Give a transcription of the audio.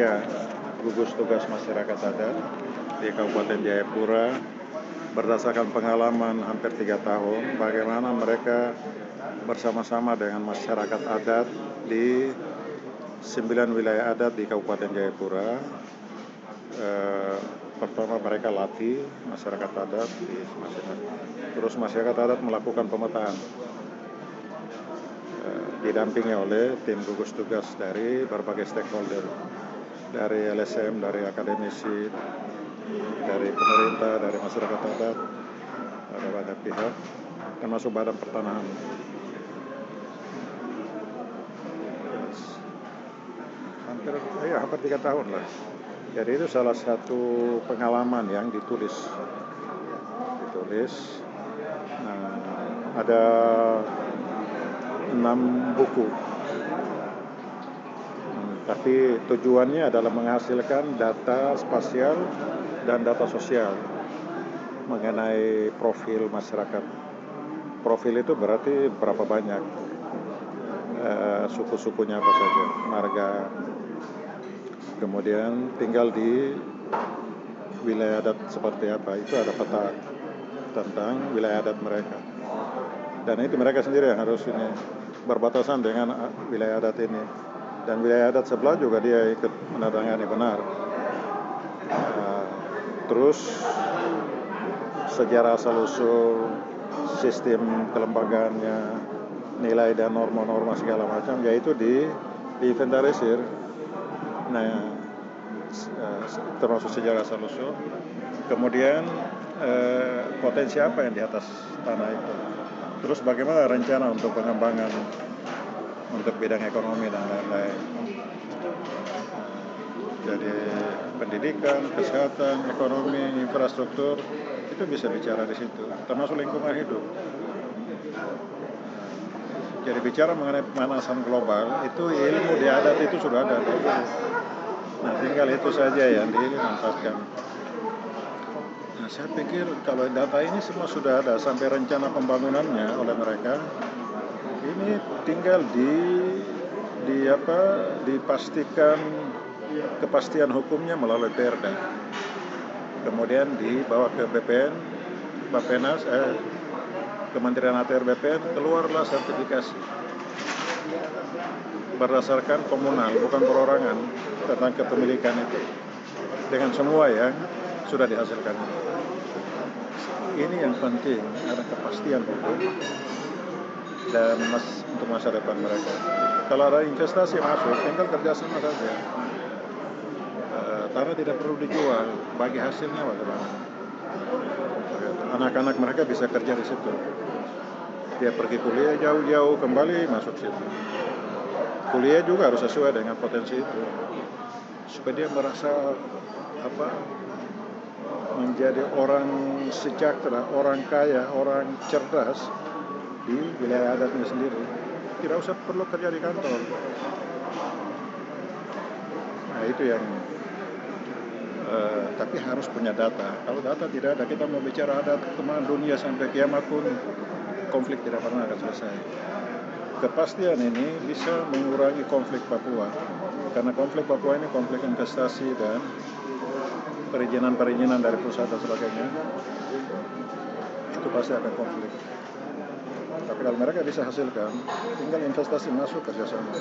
Indonesia, gugus tugas masyarakat adat di Kabupaten Jayapura, berdasarkan pengalaman hampir 3 tahun, bagaimana mereka bersama-sama dengan masyarakat adat di 9 wilayah adat di Kabupaten Jayapura. Pertama mereka latih masyarakat adat terus masyarakat adat melakukan pemetaan, didampingi oleh tim gugus tugas dari berbagai stakeholder, dari LSM, dari akademisi, dari pemerintah, dari masyarakat adat, ada banyak pihak, termasuk Badan Pertanahan. Hampir 3 tahun lah. Jadi itu salah satu pengalaman yang ditulis. Nah, ada 6 buku. Tapi tujuannya adalah menghasilkan data spasial dan data sosial mengenai profil masyarakat. Profil itu berarti berapa banyak, suku-sukunya apa saja, marga, kemudian tinggal di wilayah adat seperti apa, itu ada peta tentang wilayah adat mereka. Dan itu mereka sendiri yang harus ini berbatasan dengan wilayah adat ini. Dan wilayah adat sebelah juga dia ikut menandatangani benar. Terus sejarah asal-usul, sistem kelembagaannya, nilai dan norma-norma segala macam, yaitu diinventarisir. Nah, termasuk sejarah asal-usul. Kemudian potensi apa yang di atas tanah itu. Terus bagaimana rencana untuk pengembangan untuk bidang ekonomi dan lain-lain. Jadi pendidikan, kesehatan, ekonomi, infrastruktur itu bisa bicara di situ, termasuk lingkungan hidup. Jadi bicara mengenai pemanasan global itu ilmu di adat itu sudah ada. Nah, tinggal itu saja yang dimanfaatkan. Nah, saya pikir kalau data ini semua sudah ada sampai rencana pembangunannya oleh mereka, ini tinggal dipastikan kepastian hukumnya melalui Perda. Kemudian dibawa ke BPN, Bappenas, Kementerian ATR BPN, keluarlah sertifikasi berdasarkan komunal, bukan perorangan, tentang kepemilikan itu dengan semua yang sudah dihasilkan. Ini yang penting, ada kepastian hukum dan untuk masa depan mereka. Kalau ada investasi masuk, tinggal kerjasama saja. Tanah tidak perlu dijual, bagi hasilnya bagaimana. Anak-anak mereka bisa kerja di situ. Dia pergi kuliah jauh-jauh, kembali masuk situ. Kuliah juga harus sesuai dengan potensi itu, supaya dia merasa menjadi orang sejahtera, orang kaya, orang cerdas di wilayah adatnya sendiri. Tidak usah perlu kerja di kantor. Nah, itu yang tapi harus punya data. Kalau data tidak ada, kita mau bicara adat kemana dunia sampai kiamat pun konflik tidak pernah akan selesai. Kepastian ini bisa mengurangi konflik Papua, karena konflik Papua ini konflik investasi dan perizinan dari perusahaan dan sebagainya. Itu pasti akan konflik. Tapi kalau mereka bisa hasilkan, tinggal investasi masuk kerjasama.